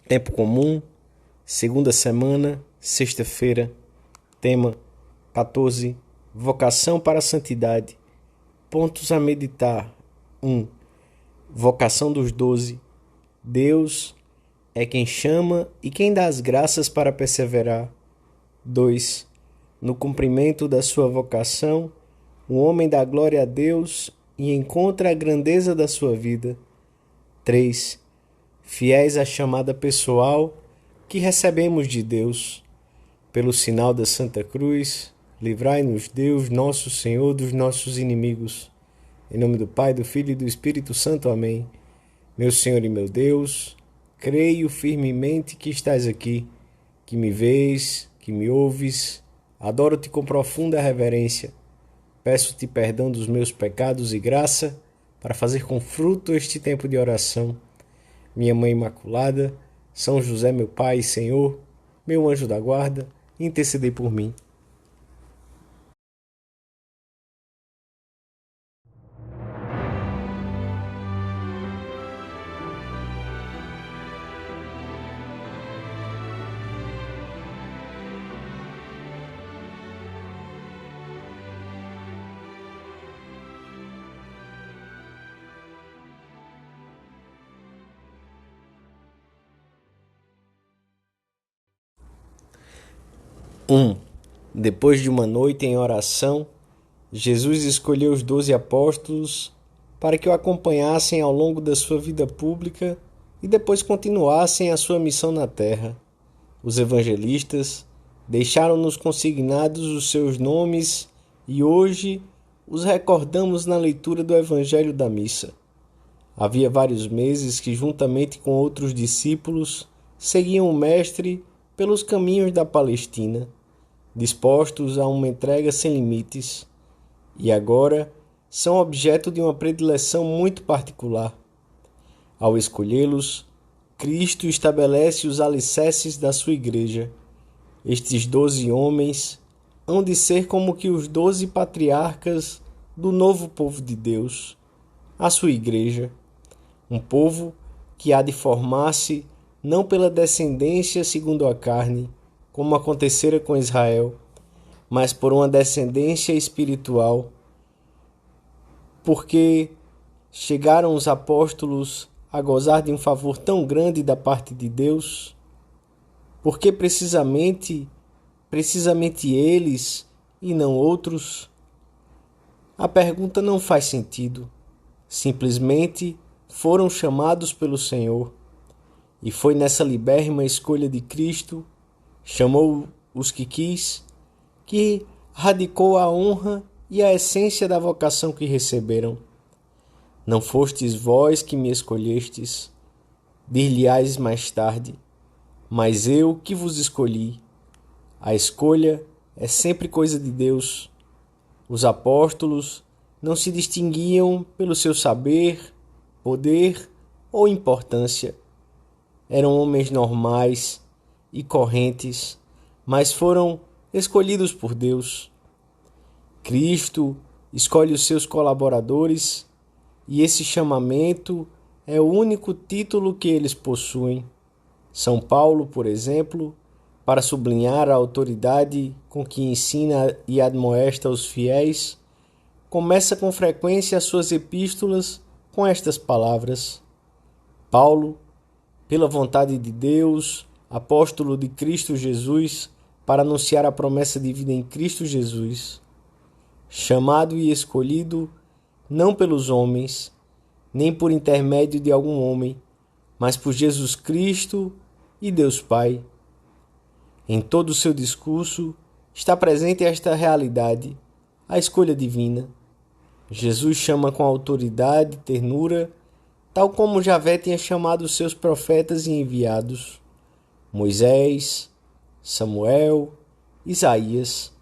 Tempo comum, segunda semana, sexta-feira, tema 14, vocação para a santidade. Pontos a meditar. 1. Vocação dos 12. Deus é quem chama e quem dá as graças para perseverar. 2. No cumprimento da sua vocação, o homem dá glória a Deus e encontra a grandeza da sua vida. 3. Fiéis à chamada pessoal que recebemos de Deus. Pelo sinal da Santa Cruz, livrai-nos Deus, nosso Senhor, dos nossos inimigos. Em nome do Pai, do Filho e do Espírito Santo. Amém. Meu Senhor e meu Deus, creio firmemente que estás aqui, que me vês, que me ouves. Adoro-te com profunda reverência. Peço-te perdão dos meus pecados e graça para fazer com fruto este tempo de oração. Minha Mãe Imaculada, São José, meu Pai e Senhor, meu anjo da guarda, intercedei por mim. Depois de uma noite em oração, Jesus escolheu os 12 apóstolos para que o acompanhassem ao longo da sua vida pública e depois continuassem a sua missão na terra. Os evangelistas deixaram-nos consignados os seus nomes e hoje os recordamos na leitura do Evangelho da Missa. Havia vários meses que, juntamente com outros discípulos, seguiam o Mestre pelos caminhos da Palestina, dispostos a uma entrega sem limites, e agora são objeto de uma predileção muito particular. Ao escolhê-los, Cristo estabelece os alicerces da sua igreja. Estes 12 homens hão de ser como que os 12 patriarcas do novo povo de Deus, a sua igreja, um povo que há de formar-se não pela descendência segundo a carne, como acontecera com Israel, mas por uma descendência espiritual. Porque chegaram os apóstolos a gozar de um favor tão grande da parte de Deus? Porque precisamente eles e não outros? A pergunta não faz sentido. Simplesmente foram chamados pelo Senhor. E foi nessa libérrima escolha de Cristo, chamou os que quis, que radicou a honra e a essência da vocação que receberam. Não fostes vós que me escolhestes, dir-lhe-ás mais tarde, mas eu que vos escolhi. A escolha é sempre coisa de Deus. Os apóstolos não se distinguiam pelo seu saber, poder ou importância. Eram homens normais e correntes, mas foram escolhidos por Deus. Cristo escolhe os seus colaboradores e esse chamamento é o único título que eles possuem. São Paulo, por exemplo, para sublinhar a autoridade com que ensina e admoesta os fiéis, começa com frequência as suas epístolas com estas palavras: Paulo, pela vontade de Deus, apóstolo de Cristo Jesus, para anunciar a promessa de vida em Cristo Jesus, chamado e escolhido não pelos homens, nem por intermédio de algum homem, mas por Jesus Cristo e Deus Pai. Em todo o seu discurso está presente esta realidade, a escolha divina. Jesus chama com autoridade e ternura, tal como Javé tinha chamado os seus profetas e enviados, Moisés, Samuel, Isaías.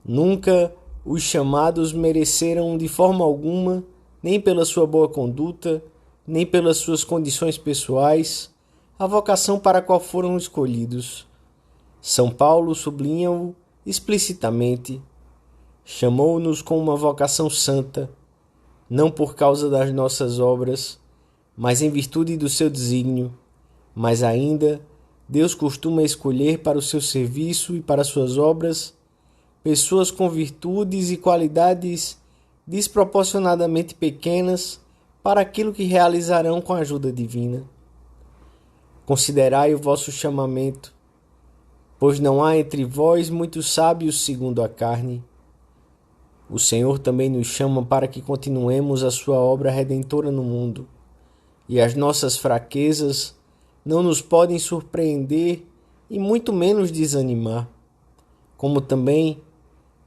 Nunca os chamados mereceram de forma alguma, nem pela sua boa conduta, nem pelas suas condições pessoais, a vocação para a qual foram escolhidos. São Paulo sublinha-o explicitamente. Chamou-nos com uma vocação santa, não por causa das nossas obras, mas em virtude do seu desígnio, Mas ainda, Deus costuma escolher para o seu serviço e para suas obras pessoas com virtudes e qualidades desproporcionadamente pequenas para aquilo que realizarão com a ajuda divina. Considerai o vosso chamamento, pois não há entre vós muitos sábios segundo a carne. O Senhor também nos chama para que continuemos a sua obra redentora no mundo, e as nossas fraquezas não nos podem surpreender e muito menos desanimar, como também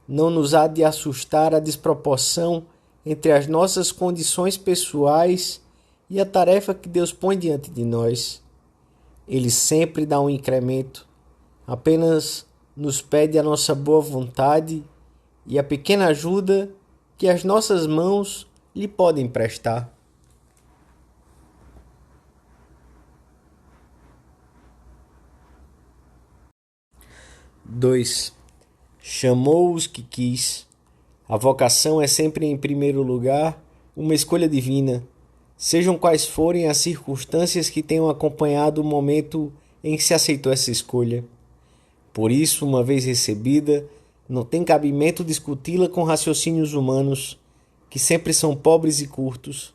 não nos há de assustar a desproporção entre as nossas condições pessoais e a tarefa que Deus põe diante de nós. Ele sempre dá um incremento, apenas nos pede a nossa boa vontade e a pequena ajuda que as nossas mãos lhe podem prestar. Dois. Chamou os que quis. A vocação é sempre, em primeiro lugar, uma escolha divina, sejam quais forem as circunstâncias que tenham acompanhado o momento em que se aceitou essa escolha. Por isso, uma vez recebida, não tem cabimento discuti-la com raciocínios humanos, que sempre são pobres e curtos.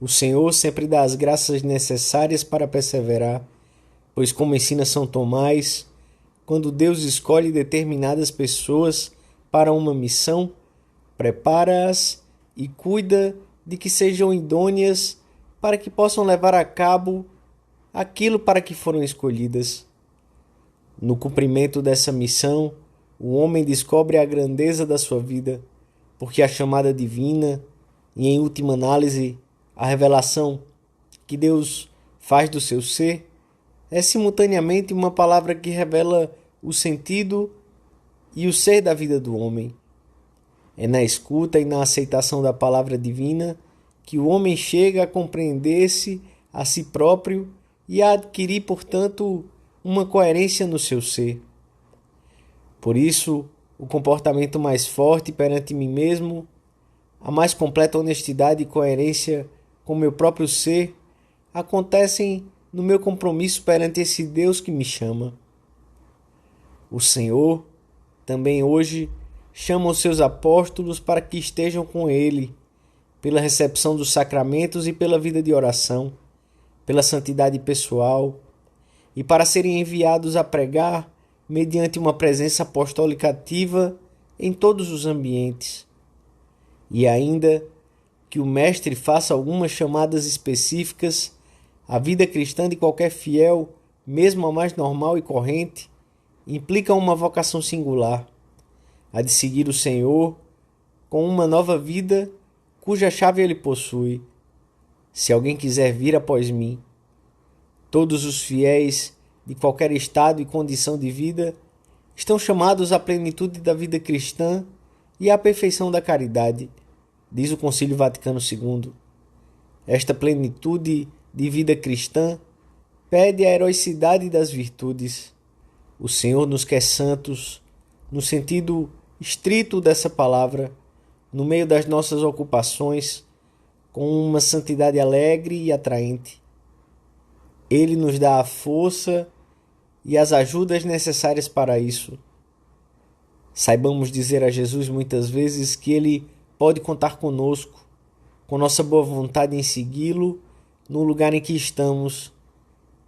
O Senhor sempre dá as graças necessárias para perseverar, pois, como ensina São Tomás, quando Deus escolhe determinadas pessoas para uma missão, prepara-as e cuida de que sejam idôneas para que possam levar a cabo aquilo para que foram escolhidas. No cumprimento dessa missão, o homem descobre a grandeza da sua vida, porque a chamada divina e, em última análise, a revelação que Deus faz do seu ser é simultaneamente uma palavra que revela o sentido e o ser da vida do homem. É na escuta e na aceitação da palavra divina que o homem chega a compreender-se a si próprio e a adquirir, portanto, uma coerência no seu ser. Por isso, o comportamento mais forte perante mim mesmo, a mais completa honestidade e coerência com meu próprio ser, acontecem no meu compromisso perante esse Deus que me chama. O Senhor, também hoje, chama os seus apóstolos para que estejam com Ele, pela recepção dos sacramentos e pela vida de oração, pela santidade pessoal, e para serem enviados a pregar mediante uma presença apostólica ativa em todos os ambientes. E ainda que o Mestre faça algumas chamadas específicas, a vida cristã de qualquer fiel, mesmo a mais normal e corrente, implica uma vocação singular, a de seguir o Senhor com uma nova vida cuja chave Ele possui. Se alguém quiser vir após mim, todos os fiéis de qualquer estado e condição de vida estão chamados à plenitude da vida cristã e à perfeição da caridade, diz o Concílio Vaticano II. Esta plenitude de vida cristã pede a heroicidade das virtudes. O Senhor nos quer santos, no sentido estrito dessa palavra, no meio das nossas ocupações, com uma santidade alegre e atraente. Ele nos dá a força e as ajudas necessárias para isso. Saibamos dizer a Jesus muitas vezes que Ele pode contar conosco, com nossa boa vontade em segui-lo no lugar em que estamos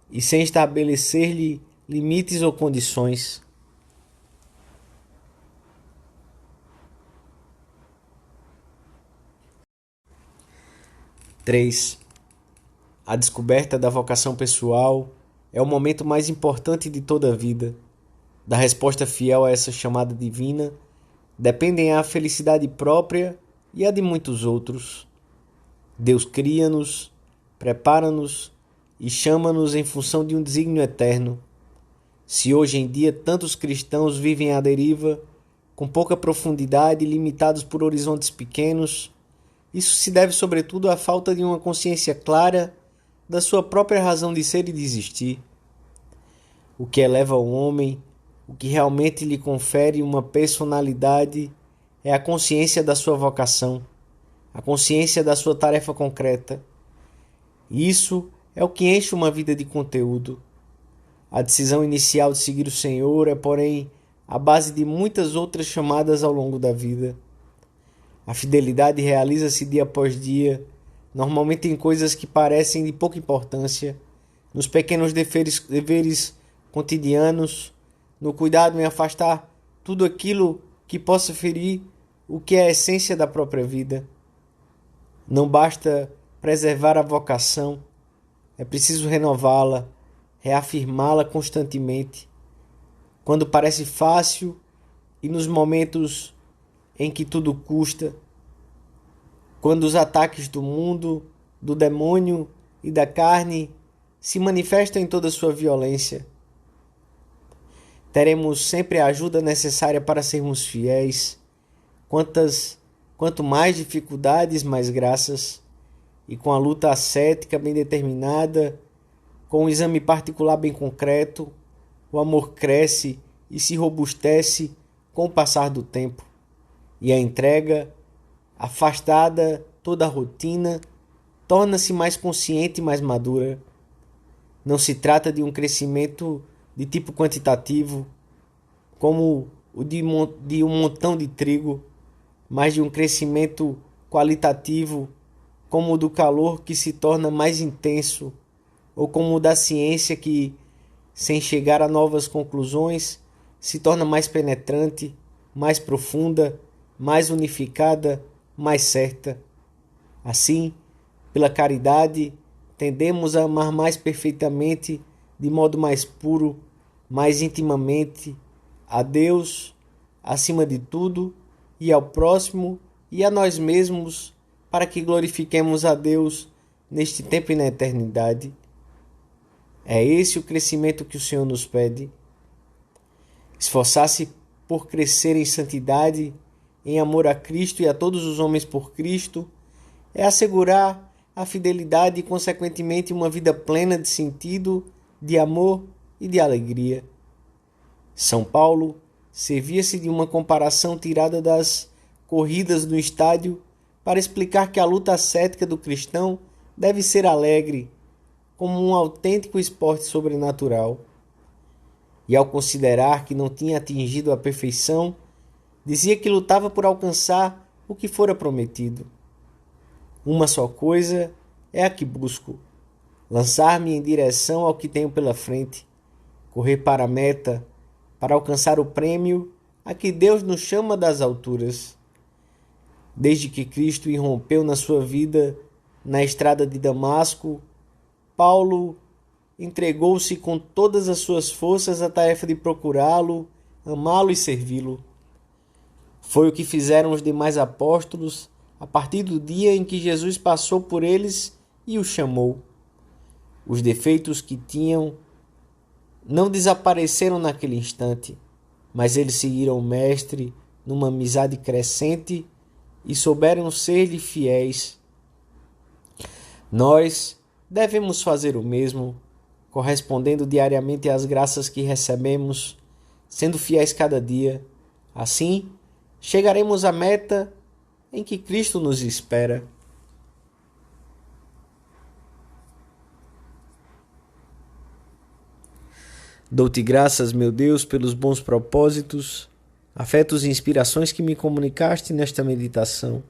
e sem estabelecer-lhe limites ou condições. Três. A descoberta da vocação pessoal é o momento mais importante de toda a vida. Da resposta fiel a essa chamada divina dependem a felicidade própria e a de muitos outros. Deus cria-nos, prepara-nos e chama-nos em função de um desígnio eterno. Se hoje em dia tantos cristãos vivem à deriva, com pouca profundidade e limitados por horizontes pequenos, isso se deve sobretudo à falta de uma consciência clara da sua própria razão de ser e de existir. O que eleva o homem, o que realmente lhe confere uma personalidade, é a consciência da sua vocação, a consciência da sua tarefa concreta. Isso é o que enche uma vida de conteúdo. A decisão inicial de seguir o Senhor é, porém, a base de muitas outras chamadas ao longo da vida. A fidelidade realiza-se dia após dia, normalmente em coisas que parecem de pouca importância, nos pequenos deveres cotidianos, no cuidado em afastar tudo aquilo que possa ferir o que é a essência da própria vida. Não basta preservar a vocação, é preciso renová-la, reafirmá-la constantemente. Quando parece fácil e nos momentos em que tudo custa, quando os ataques do mundo, do demônio e da carne se manifestam em toda sua violência, teremos sempre a ajuda necessária para sermos fiéis. Quanto mais dificuldades, mais graças. E com a luta ascética bem determinada, com um exame particular bem concreto, o amor cresce e se robustece com o passar do tempo. E a entrega, afastada toda a rotina, torna-se mais consciente e mais madura. Não se trata de um crescimento de tipo quantitativo, como o de um montão de trigo, mas de um crescimento qualitativo, como o do calor que se torna mais intenso, ou como o da ciência que, sem chegar a novas conclusões, se torna mais penetrante, mais profunda, mais unificada, mais certa. Assim, pela caridade, tendemos a amar mais perfeitamente, de modo mais puro, mais intimamente, a Deus, acima de tudo, e ao próximo e a nós mesmos, para que glorifiquemos a Deus neste tempo e na eternidade. É esse o crescimento que o Senhor nos pede. Esforçar-se por crescer em santidade, em amor a Cristo e a todos os homens por Cristo, é assegurar a fidelidade e, consequentemente, uma vida plena de sentido, de amor e de alegria. São Paulo servia-se de uma comparação tirada das corridas no estádio para explicar que a luta ascética do cristão deve ser alegre, como um autêntico esporte sobrenatural. E ao considerar que não tinha atingido a perfeição, dizia que lutava por alcançar o que fora prometido. Uma só coisa é a que busco: lançar-me em direção ao que tenho pela frente, correr para a meta, para alcançar o prêmio a que Deus nos chama das alturas. Desde que Cristo irrompeu na sua vida na estrada de Damasco, Paulo entregou-se com todas as suas forças à tarefa de procurá-lo, amá-lo e servi-lo. Foi o que fizeram os demais apóstolos a partir do dia em que Jesus passou por eles e os chamou. Os defeitos que tinham não desapareceram naquele instante, mas eles seguiram o Mestre numa amizade crescente e souberam ser-lhe fiéis. Nós devemos fazer o mesmo, correspondendo diariamente às graças que recebemos, sendo fiéis cada dia. Assim, chegaremos à meta em que Cristo nos espera. Dou-te graças, meu Deus, pelos bons propósitos, afetos e inspirações que me comunicaste nesta meditação.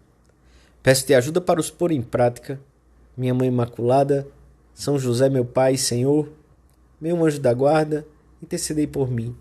Peço-te ajuda para os pôr em prática. Minha Mãe Imaculada, São José, meu Pai e Senhor, meu anjo da guarda, intercedei por mim.